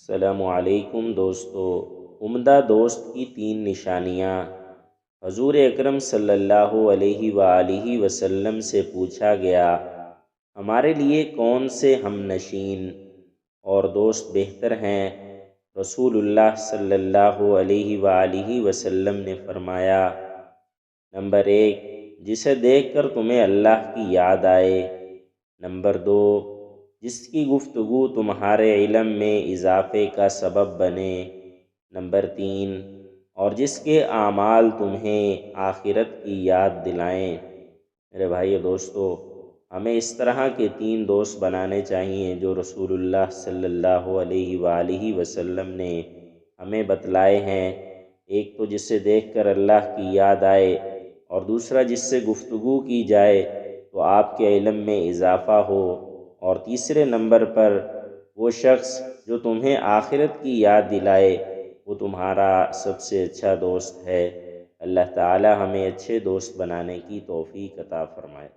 السلام علیکم دوستو۔ عمدہ دوست کی 3 نشانیاں۔ حضور اکرم صلی اللہ علیہ وآلہ وسلم سے پوچھا گیا، ہمارے لیے کون سے ہم نشین اور دوست بہتر ہیں؟ رسول اللہ صلی اللہ علیہ وآلہ وسلم نے فرمایا، نمبر 1، جسے دیکھ کر تمہیں اللہ کی یاد آئے۔ نمبر 2، جس کی گفتگو تمہارے علم میں اضافے کا سبب بنے۔ نمبر 3، اور جس کے اعمال تمہیں آخرت کی یاد دلائیں۔ میرے بھائیو دوستو، ہمیں اس طرح کے 3 دوست بنانے چاہیے جو رسول اللہ صلی اللہ علیہ وآلہ وسلم نے ہمیں بتلائے ہیں۔ ایک تو جسے دیکھ کر اللہ کی یاد آئے، اور دوسرا جس سے گفتگو کی جائے تو آپ کے علم میں اضافہ ہو، اور تیسرے نمبر پر وہ شخص جو تمہیں آخرت کی یاد دلائے، وہ تمہارا سب سے اچھا دوست ہے۔ اللہ تعالی ہمیں اچھے دوست بنانے کی توفیق عطا فرمائے۔